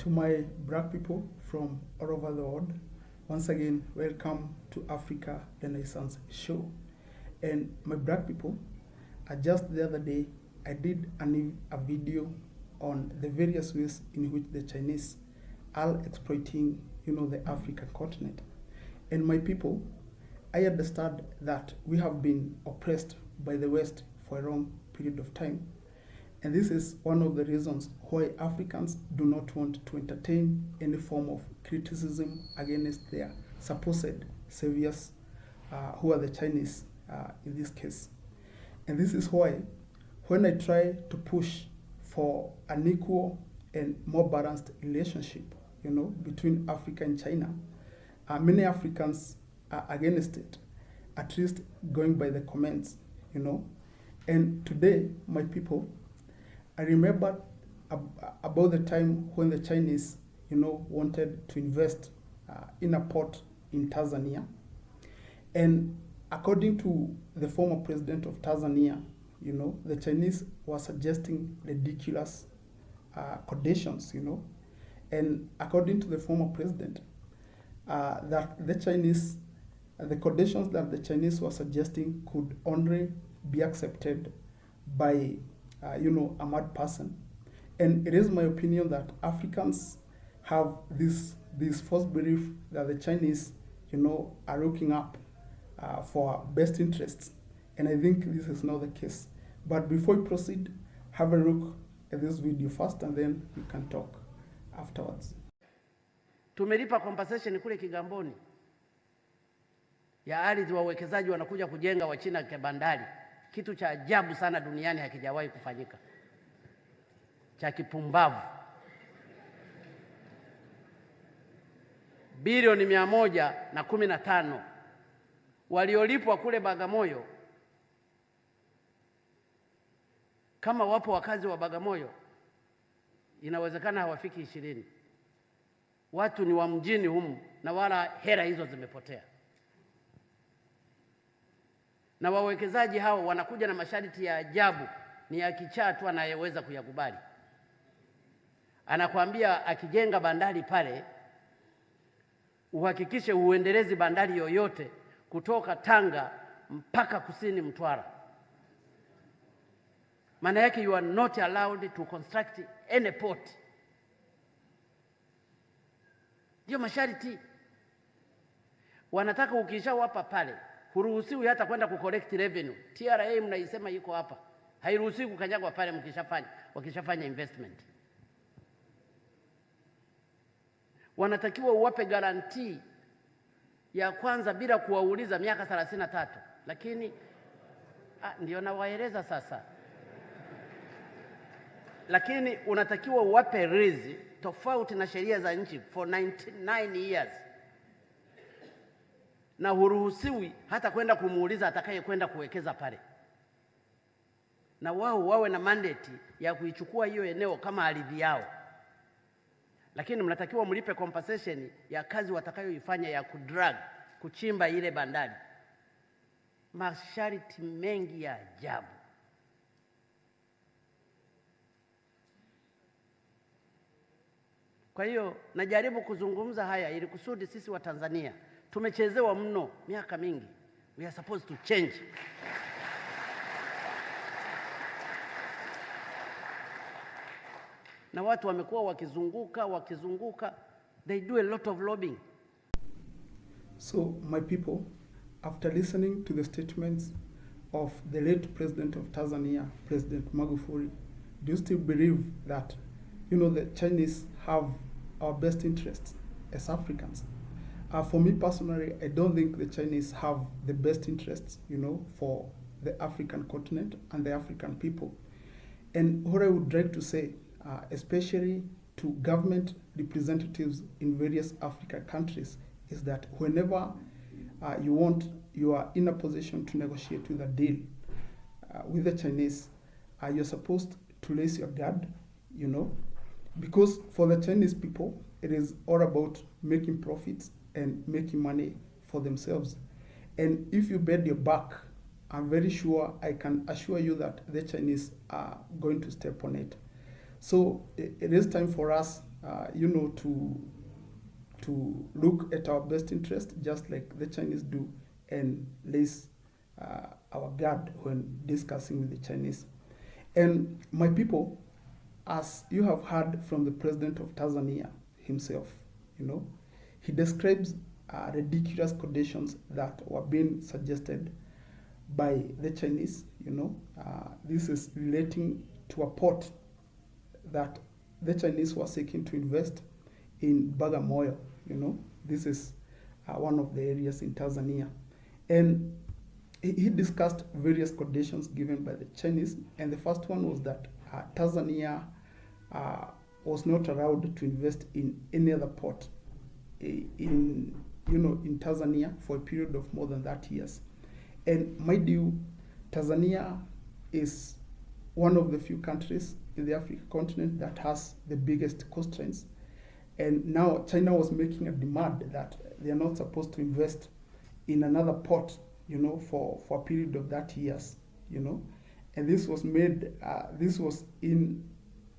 To my black people from all over the world, once again, welcome to Africa Renaissance Show. And my black people, just the other day, I did a video on the various ways in which the Chinese are exploiting, the African continent. And my people, I understand that we have been oppressed by the West for a long period of time. And this is one of the reasons why Africans do not want to entertain any form of criticism against their supposed saviors, who are the Chinese in this case. And this is why, when I try to push for an equal and more balanced relationship, between Africa and China, many Africans are against it, at least going by the comments, And today, my people, I remember about the time when the Chinese, wanted to invest in a port in Tanzania. And according to the former president of Tanzania, the Chinese were suggesting ridiculous conditions, And according to the former president, that the conditions that the Chinese were suggesting could only be accepted by a mad person. And it is my opinion that Africans have this false belief that the Chinese, are looking up for best interests. And I think this is not the case. But before we proceed, have a look at this video first, and then we can talk afterwards. Tumelipa compensation kule Kigamboni ya ardhi, wawekezaji wanakuja kujenga Wachina kwa bandari. Kitu cha ajabu sana duniani, hakijawahi kufanyika, cha kipumbavu. Bilioni 115 waliolipwa kule Bagamoyo. Kama wapo wakazi wa Bagamoyo, inawezekana hawafiki 20. Watu ni wa mjini humu, na wala hela hizo zimepotea. Na wawekezaji hao wanakuja na masharti ya ajabu, ni ya kichaa tu anayeweza kuyakubali. Anakuambia akijenga bandari pale, uhakikishe uendelezi bandari yoyote kutoka Tanga mpaka kusini Mtwara. Maana yake you are not allowed to construct any port. Ndio masharti. Wanataka ukishawapa pale, huruhusiwi hata kwenda kucollect revenue. TRA mnaisema iko hapa, hairuhusiwi kukanyagwa pale wakishafanya investment. Wanatakiwa uwape guarantee ya kwanza bila kuwauliza miaka 33. Lakini ndio nawaeleza sasa. Lakini unatakiwa uwape lease tofauti na sheria za nchi for 99 years. Na huruhusiwi hata kwenda kumuuliza atakaye kwenda kuwekeza pale. Na wao wawe na mandate ya kuichukua hiyo eneo kama ardhi yao. Lakini mnatakiwa mlipe compensation ya kazi watakayoifanya ya kuchimba ile bandari. Masharti mengi ya ajabu. Kwa hiyo najaribu kuzungumza haya ili kusudi sisi wa Tanzania tumechezewa mno miaka mingi. We are supposed to change. Na watu wamekuwa wakizunguka. They do a lot of lobbying. So my people, after listening to the statements of the late president of Tanzania, President Magufuli, do you still believe that, the Chinese have our best interests as Africans? For me personally, I don't think the Chinese have the best interests, for the African continent and the African people. And what I would like to say, especially to government representatives in various African countries, is that whenever you are in a position to negotiate with a deal with the Chinese, you're supposed to raise your guard, because for the Chinese people, it is all about making profits and making money for themselves. And if you bet your back, I'm very sure, I can assure you that the Chinese are going to step on it. So it is time for us to look at our best interest, just like the Chinese do, and raise our guard when discussing with the Chinese. And my people, as you have heard from the president of Tanzania himself, he describes ridiculous conditions that were being suggested by the Chinese. This is relating to a port that the Chinese were seeking to invest in Bagamoyo. This is one of the areas in Tanzania. And he discussed various conditions given by the Chinese, and the first one was that Tanzania was not allowed to invest in any other port in Tanzania for a period of more than 30 years. And mind you, Tanzania is one of the few countries in the African continent that has the biggest coastlines. And now China was making a demand that they are not supposed to invest in another port, for a period of 30 years, And this was made, this was in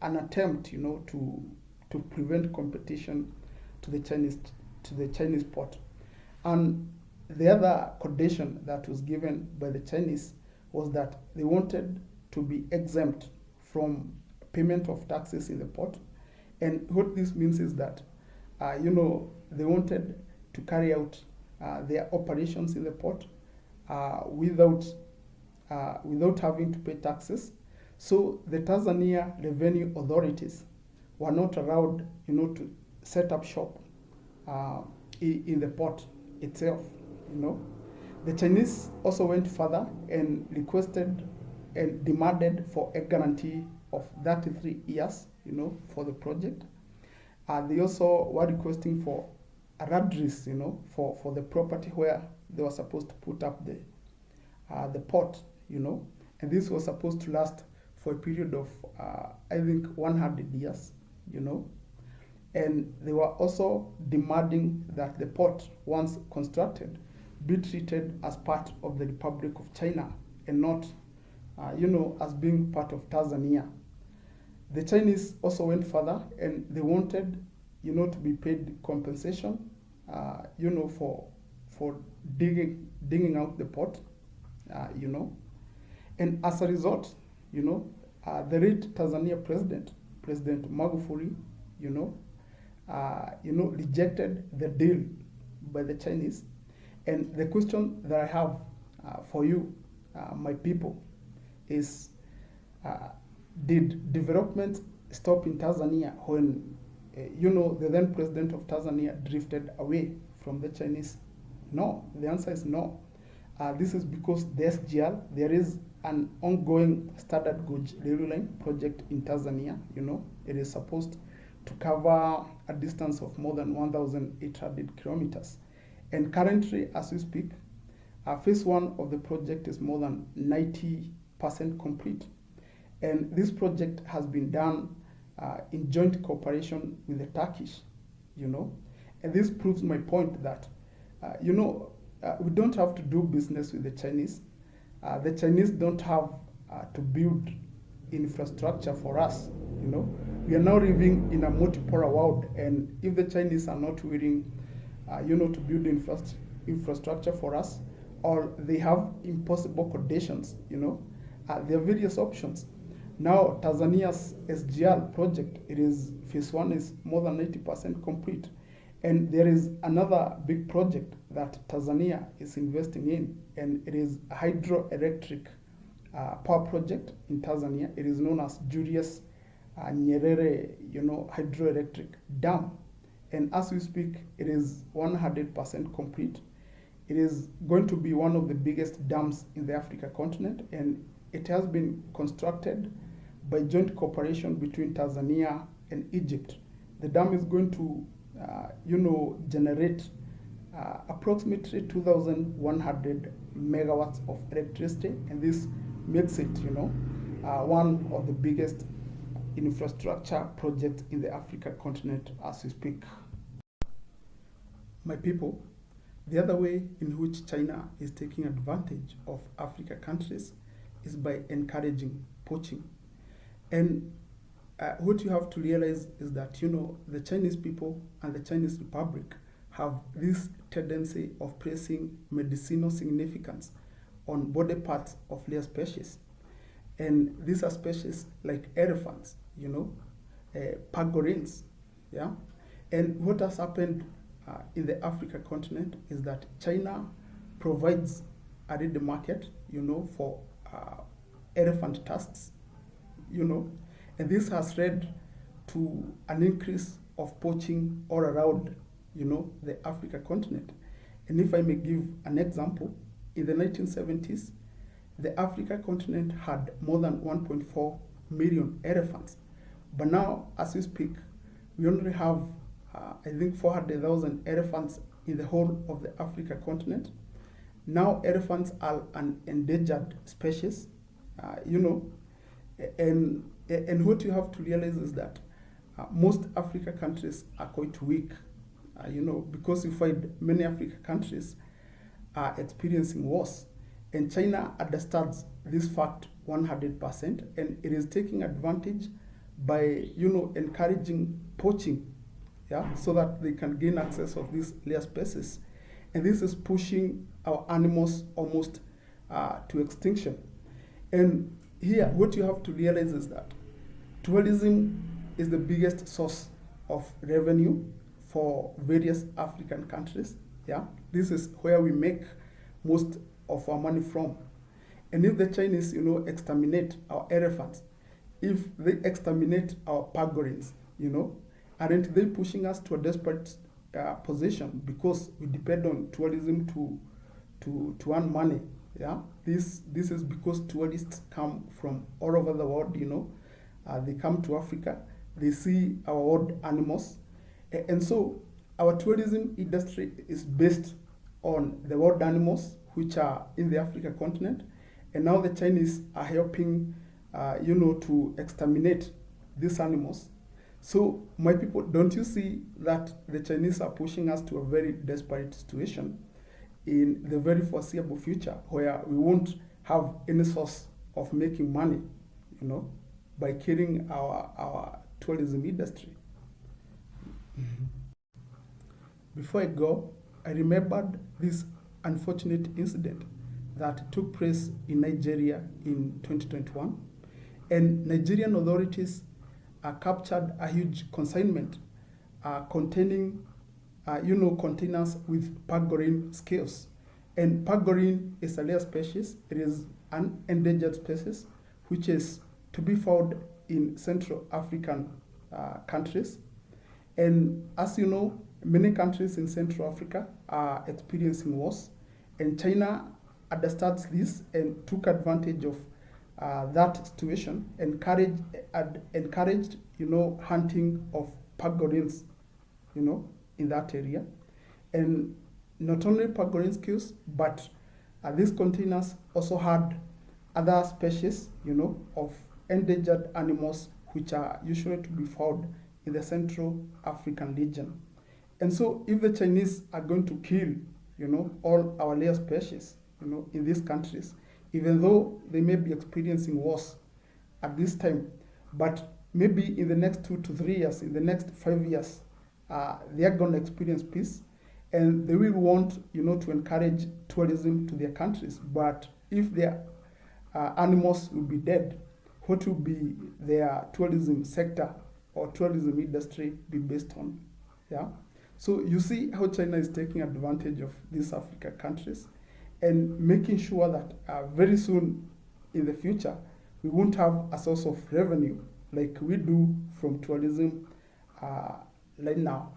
an attempt, to prevent competition to the Chinese port. And the other condition that was given by the Chinese was that they wanted to be exempt from payment of taxes in the port. And what this means is that, they wanted to carry out their operations in the port without having to pay taxes. So the Tanzania revenue authorities were not allowed, to set up shop in the port itself. The Chinese also went further and requested and demanded for a guarantee of 33 years, for the project. They also were requesting for a redress, for the property where they were supposed to put up the port, and this was supposed to last for a period of, I think, 100 years, and they were also demanding that the port, once constructed, be treated as part of the Republic of China and not, as being part of Tanzania. The Chinese also went further and they wanted, to be paid compensation, for digging out the port, and as a result, the late Tanzania President Magufuli, rejected the deal by the Chinese. And the question that I have for you, my people, is did development stop in Tanzania when, the then president of Tanzania drifted away from the Chinese? No, the answer is no. This is because the SGR, there is an ongoing standard gauge railway line project in Tanzania. It is supposed to cover a distance of more than 1,800 kilometers. And currently, as we speak, phase one of the project is more than 90% complete. And this project has been done in joint cooperation with the Turkish, And this proves my point that, we don't have to do business with the Chinese. The Chinese don't have to build infrastructure for us, We are now living in a multipolar world, and if the Chinese are not willing, to build infrastructure for us, or they have impossible conditions, there are various options. Now, Tanzania's SGR project, phase one is more than 90% complete. And there is another big project that Tanzania is investing in, and it is a hydroelectric power project in Tanzania. It is known as Julius Nyerere, hydroelectric dam. And as we speak, it is 100% complete. It is going to be one of the biggest dams in the African continent, and it has been constructed by joint cooperation between Tanzania and Egypt. The dam is going to, generate approximately 2,100 megawatts of electricity, and this makes it, one of the biggest infrastructure projects in the African continent as we speak. My people, the other way in which China is taking advantage of African countries is by encouraging poaching. And what you have to realize is that, you know, the Chinese people and the Chinese Republic have this tendency of placing medicinal significance on body parts of their species. And these are species like elephants, you know, pangolins, yeah? And what has happened in the Africa continent is that China provides a ready market, you know, for elephant tusks, you know, and this has led to an increase of poaching all around, you know, the Africa continent. And if I may give an example, in the 1970s, the Africa continent had more than 1.4 million elephants. But now, as we speak, we only have, I think, 400,000 elephants in the whole of the Africa continent. Now, elephants are an endangered species, you know, and what you have to realize is that most Africa countries are quite weak, you know, because you find many Africa countries are experiencing wars. And China understands this fact 100%, and it is taking advantage by, you know, encouraging poaching, yeah, so that they can gain access of these rare species. And this is pushing our animals almost to extinction. And here, what you have to realize is that tourism is the biggest source of revenue for various African countries. Yeah, this is where we make most of our money from. And if the Chinese, you know, exterminate our elephants, if they exterminate our pangolins, you know, aren't they pushing us to a desperate position because we depend on tourism to earn money? Yeah, this is because tourists come from all over the world, you know. They come to Africa, they see our wild animals, and so our tourism industry is based on the wild animals which are in the Africa continent, and now the Chinese are helping, you know, to exterminate these animals. So, my people, don't you see that the Chinese are pushing us to a very desperate situation in the very foreseeable future, where we won't have any source of making money, you know, by killing our tourism industry. Before I go, I remembered this unfortunate incident that took place in Nigeria in 2021, and Nigerian authorities captured a huge consignment containing, you know, containers with pangolin scales. And pangolin is a rare species. It is an endangered species which is to be found in Central African countries. And as you know, many countries in Central Africa are experiencing wars, and China understands this and took advantage of that situation, encouraged, you know, hunting of pangolins, you know, in that area. And not only pangolin scales, but these containers also had other species, you know, of endangered animals which are usually to be found in the Central African region. And so if the Chinese are going to kill, you know, all our rare species, you know, in these countries, even though they may be experiencing wars at this time, but maybe in the next 2 to 3 years, in the next 5 years, they are going to experience peace, and they will want, you know, to encourage tourism to their countries. But if their animals will be dead, what will be their tourism sector or tourism industry be based on? Yeah. So you see how China is taking advantage of these African countries and making sure that very soon in the future, we won't have a source of revenue like we do from tourism right now.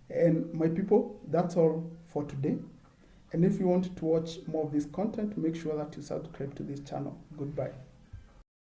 And my people, that's all for today. And if you want to watch more of this content, make sure that you subscribe to this channel. Goodbye.